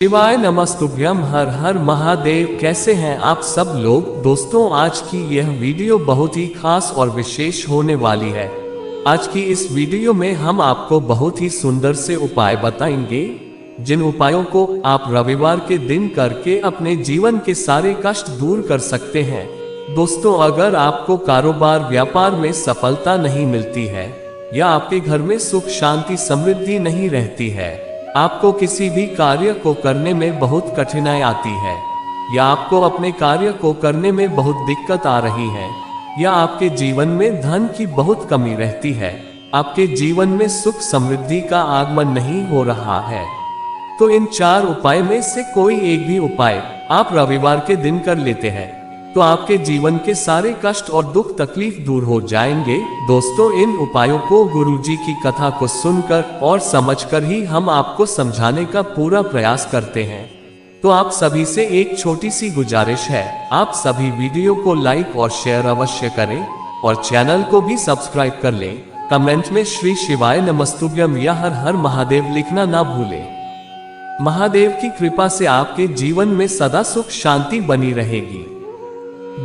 शिवाय नमस्तुभ्यम। हर हर महादेव। कैसे हैं आप सब लोग। दोस्तों, आज की यह वीडियो बहुत ही खास और विशेष होने वाली है। आज की इस वीडियो में हम आपको बहुत ही सुंदर से उपाय बताएंगे, जिन उपायों को आप रविवार के दिन करके अपने जीवन के सारे कष्ट दूर कर सकते हैं। दोस्तों, अगर आपको कारोबार व्यापार में सफलता नहीं मिलती है, या आपके घर में सुख शांति समृद्धि नहीं रहती है, आपको किसी भी कार्य को करने में बहुत कठिनाई आती है, या आपको अपने कार्य को करने में बहुत दिक्कत आ रही है, या आपके जीवन में धन की बहुत कमी रहती है, आपके जीवन में सुख समृद्धि का आगमन नहीं हो रहा है, तो इन 4 उपाय में से कोई एक भी उपाय आप रविवार के दिन कर लेते हैं, तो आपके जीवन के सारे कष्ट और दुख तकलीफ दूर हो जाएंगे। दोस्तों, इन उपायों को गुरुजी की कथा को सुनकर और समझकर ही हम आपको समझाने का पूरा प्रयास करते हैं। तो आप सभी से एक छोटी सी गुजारिश है, आप सभी वीडियो को लाइक और शेयर अवश्य करें और चैनल को भी सब्सक्राइब कर लें। कमेंट में श्री शिवाय नमस्तुभ्यम या हर हर महादेव लिखना ना भूलें। महादेव की कृपा से आपके जीवन में सदा सुख शांति बनी रहेगी।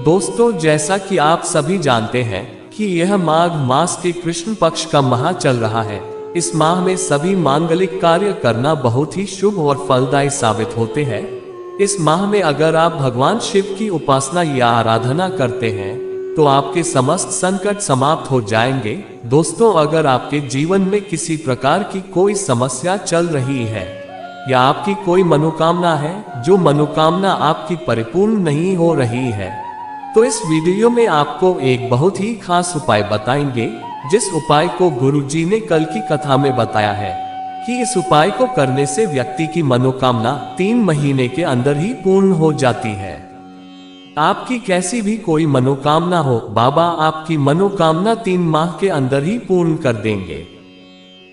दोस्तों, जैसा कि आप सभी जानते हैं कि यह माघ मास के कृष्ण पक्ष का माह चल रहा है। इस माह में सभी मांगलिक कार्य करना बहुत ही शुभ और फलदायी साबित होते हैं। इस माह में अगर आप भगवान शिव की उपासना या आराधना करते हैं, तो आपके समस्त संकट समाप्त हो जाएंगे। दोस्तों, अगर आपके जीवन में किसी प्रकार की कोई समस्या चल रही है, या आपकी कोई मनोकामना है, जो मनोकामना आपकी परिपूर्ण नहीं हो रही है, तो इस वीडियो में आपको एक बहुत ही खास उपाय बताएंगे, जिस उपाय को गुरुजी ने कल की कथा में बताया है कि इस उपाय को करने से व्यक्ति की मनोकामना 3 महीने के अंदर ही पूर्ण हो जाती है। आपकी कैसी भी कोई मनोकामना हो, बाबा आपकी मनोकामना 3 माह के अंदर ही पूर्ण कर देंगे।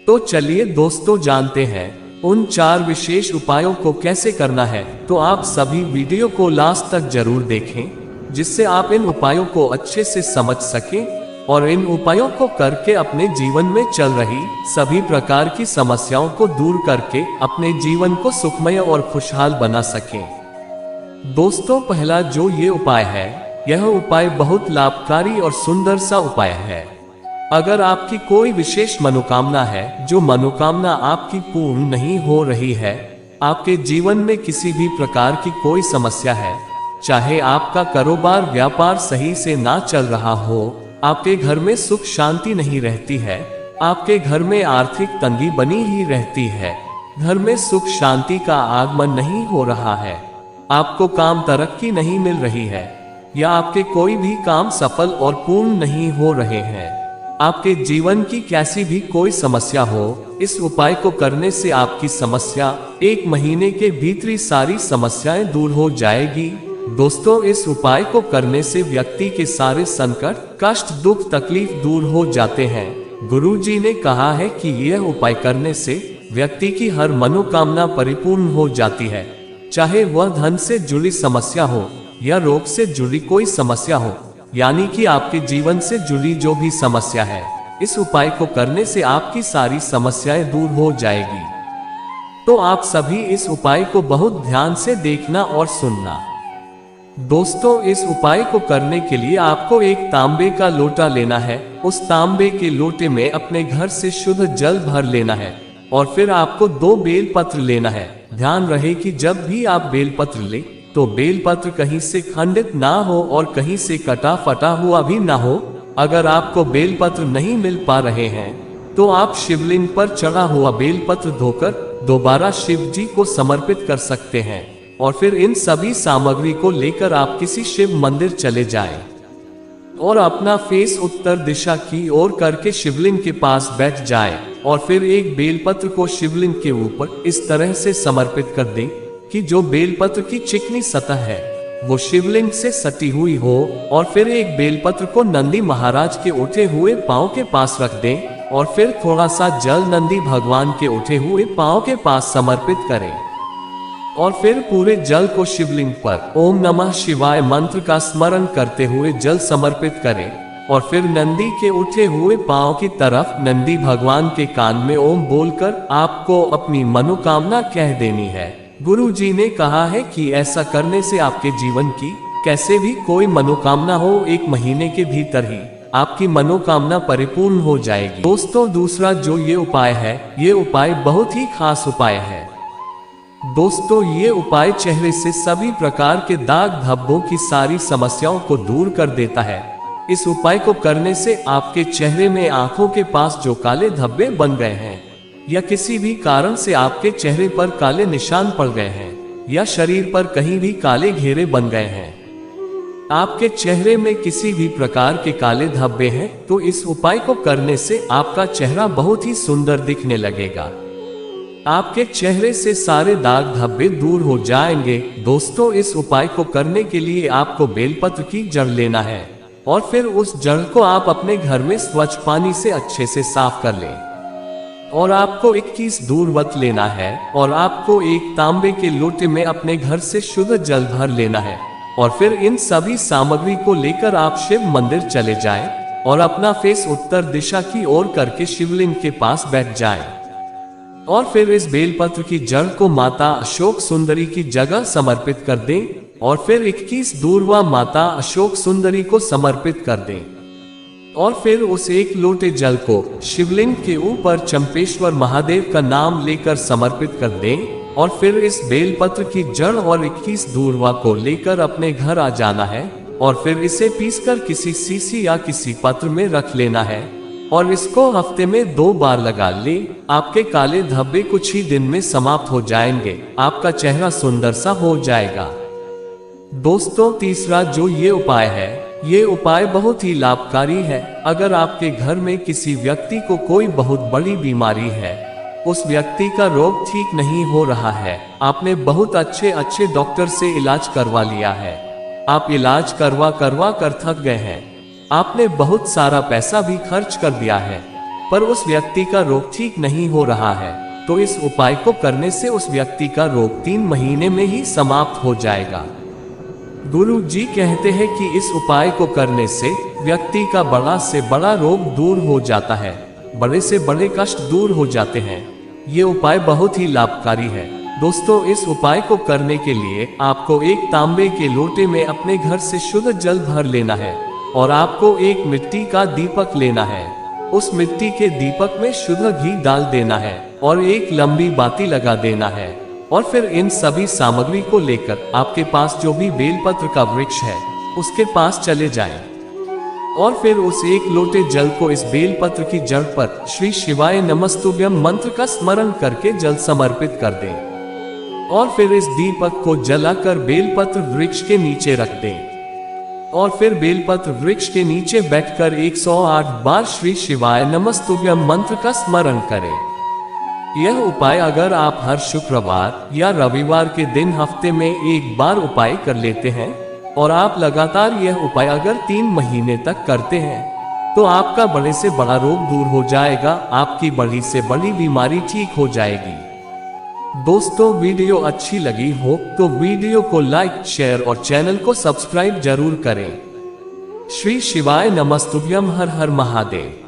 तो चलिए दोस्तों, जानते हैं उन 4 विशेष उपायों को कैसे करना है। तो आप सभी वीडियो को लास्ट तक जरूर देखें, जिससे आप इन उपायों को अच्छे से समझ सकें और इन उपायों को करके अपने जीवन में चल रही सभी प्रकार की समस्याओं को दूर करके अपने जीवन को सुखमय और खुशहाल बना सकें। दोस्तों, पहला जो ये उपाय है, यह उपाय बहुत लाभकारी और सुंदर सा उपाय है। अगर आपकी कोई विशेष मनोकामना है, जो मनोकामना आपकी पूर्ण नहीं हो रही है, आपके जीवन में किसी भी प्रकार की कोई समस्या है, चाहे आपका कारोबार व्यापार सही से ना चल रहा हो, आपके घर में सुख शांति नहीं रहती है, आपके घर में आर्थिक तंगी बनी ही रहती है, घर में सुख शांति का आगमन नहीं हो रहा है, आपको काम तरक्की नहीं मिल रही है, या आपके कोई भी काम सफल और पूर्ण नहीं हो रहे हैं, आपके जीवन की कैसी भी कोई समस्या हो, इस उपाय को करने से आपकी समस्या 1 महीने के भीतर सारी समस्याएं दूर हो जाएगी। दोस्तों, इस उपाय को करने से व्यक्ति के सारे संकट कष्ट दुख तकलीफ दूर हो जाते हैं। गुरुजी ने कहा है कि यह उपाय करने से व्यक्ति की हर मनोकामना परिपूर्ण हो जाती है, चाहे वह धन से जुड़ी समस्या हो या रोग से जुड़ी कोई समस्या हो, यानी कि आपके जीवन से जुड़ी जो भी समस्या है, इस उपाय को करने से आपकी सारी समस्याएं दूर हो जाएगी। तो आप सभी इस उपाय को बहुत ध्यान से देखना और सुनना। दोस्तों, इस उपाय को करने के लिए आपको एक तांबे का लोटा लेना है। उस तांबे के लोटे में अपने घर से शुद्ध जल भर लेना है, और फिर आपको 2 बेलपत्र लेना है। ध्यान रहे कि जब भी आप बेलपत्र ले, तो बेलपत्र कहीं से खंडित ना हो और कहीं से कटा फटा हुआ भी ना हो। अगर आपको बेलपत्र नहीं मिल पा रहे हैं, तो आप शिवलिंग पर चढ़ा हुआ बेलपत्र धोकर दोबारा शिव जी को समर्पित कर सकते हैं, और फिर इन सभी सामग्री को लेकर आप किसी शिव मंदिर चले जाएं और अपना फेस उत्तर दिशा की ओर करके शिवलिंग के पास बैठ जाएं, और फिर एक बेलपत्र को शिवलिंग के ऊपर इस तरह से समर्पित कर दें कि जो बेलपत्र की चिकनी सतह है, वो शिवलिंग से सटी हुई हो, और फिर एक बेलपत्र को नंदी महाराज के उठे हुए पांव के पास रख दें, और फिर थोड़ा सा जल नंदी भगवान के उठे हुए पांव के पास समर्पित करें, और फिर पूरे जल को शिवलिंग पर ओम नमः शिवाय मंत्र का स्मरण करते हुए जल समर्पित करें, और फिर नंदी के उठे हुए पांव की तरफ नंदी भगवान के कान में ओम बोलकर आपको अपनी मनोकामना कह देनी है। गुरु जी ने कहा है कि ऐसा करने से आपके जीवन की कैसे भी कोई मनोकामना हो, 1 महीने के भीतर ही आपकी मनोकामना परिपूर्ण हो जाएगी। दोस्तों दूसरा जो ये उपाय है, ये उपाय बहुत ही खास उपाय है। दोस्तों ये उपाय चेहरे से सभी प्रकार के दाग धब्बों की सारी समस्याओं को दूर कर देता है। इस उपाय को करने से आपके चेहरे में आंखों के पास जो काले धब्बे बन गए हैं, या किसी भी कारण से आपके चेहरे पर काले निशान पड़ गए हैं, या शरीर पर कहीं भी काले घेरे बन गए हैं, आपके चेहरे में किसी भी प्रकार के काले धब्बे हैं, तो इस उपाय को करने से आपका चेहरा बहुत ही सुंदर दिखने लगेगा। आपके चेहरे से सारे दाग धब्बे दूर हो जाएंगे। दोस्तों इस उपाय को करने के लिए आपको बेलपत्र की जड़ लेना है और फिर उस जड़ को आप अपने घर में स्वच्छ पानी से अच्छे से साफ कर लें। और आपको 21 दूर्वत लेना है और आपको एक तांबे के लोटे में अपने घर से शुद्ध जल भर लेना है। और फिर इन सभी सामग्री को लेकर आप शिव मंदिर चले जाएं और अपना फेस उत्तर दिशा की ओर करके शिवलिंग के पास बैठ जाएं। और फिर इस बेलपत्र की जड़ को माता अशोक सुंदरी की जगह समर्पित कर दें और फिर 21 दूर्वा माता अशोक सुंदरी को समर्पित कर दें। और फिर उस 1 लोटे जल को शिवलिंग के ऊपर चंपेश्वर महादेव का नाम लेकर समर्पित कर दें। और फिर इस बेलपत्र की जड़ और 21 दूर्वा को लेकर अपने घर आ जाना है और फिर इसे पीसकर किसी शीशी या किसी पत्र में रख लेना है और इसको हफ्ते में 2 बार लगा ले। आपके काले धब्बे कुछ ही दिन में समाप्त हो जाएंगे, आपका चेहरा सुंदर सा हो जाएगा। दोस्तों तीसरा जो ये उपाय है, ये उपाय बहुत ही लाभकारी है। अगर आपके घर में किसी व्यक्ति को कोई बहुत बड़ी बीमारी है, उस व्यक्ति का रोग ठीक नहीं हो रहा है, आपने बहुत अच्छे डॉक्टर से इलाज करवा लिया है, आप इलाज करवा कर थक गए हैं, आपने बहुत सारा पैसा भी खर्च कर दिया है, पर उस व्यक्ति का रोग ठीक नहीं हो रहा है, तो इस उपाय को करने से उस व्यक्ति का रोग 3 महीने में ही समाप्त हो जाएगा। गुरु जी कहते हैं कि इस उपाय को करने से व्यक्ति का बड़ा से बड़ा रोग दूर हो जाता है, बड़े से बड़े कष्ट दूर हो जाते हैं। ये उपाय बहुत ही लाभकारी है। दोस्तों इस उपाय को करने के लिए आपको एक तांबे के लोटे में अपने घर से शुद्ध जल भर लेना है और आपको एक मिट्टी का दीपक लेना है। उस मिट्टी के दीपक में शुद्ध घी डाल देना है और एक लंबी बाती लगा देना है। और फिर इन सभी सामग्री को लेकर आपके पास जो भी बेलपत्र का वृक्ष है उसके पास चले जाएं। और फिर उस 1 लोटे जल को इस बेलपत्र की जड़ पर श्री शिवाय नमस्तुभ्यम मंत्र का स्मरण करके जल समर्पित कर दें। और फिर इस दीपक को जलाकर बेलपत्र वृक्ष के नीचे रख दें। और फिर बेलपत्र वृक्ष के नीचे बैठकर 108 बार श्री शिवाय नमस्तुभ्यम मंत्र का स्मरण करें। यह उपाय अगर आप हर शुक्रवार या रविवार के दिन हफ्ते में 1 बार उपाय कर लेते हैं और आप लगातार यह उपाय अगर 3 महीने तक करते हैं, तो आपका बड़े से बड़ा रोग दूर हो जाएगा, आपकी बड़ी से बड़ी बीमारी ठीक हो जाएगी। दोस्तों वीडियो अच्छी लगी हो तो वीडियो को लाइक, शेयर और चैनल को सब्सक्राइब जरूर करें। श्री शिवाय नमस्तुभ्यम। हर हर महादेव।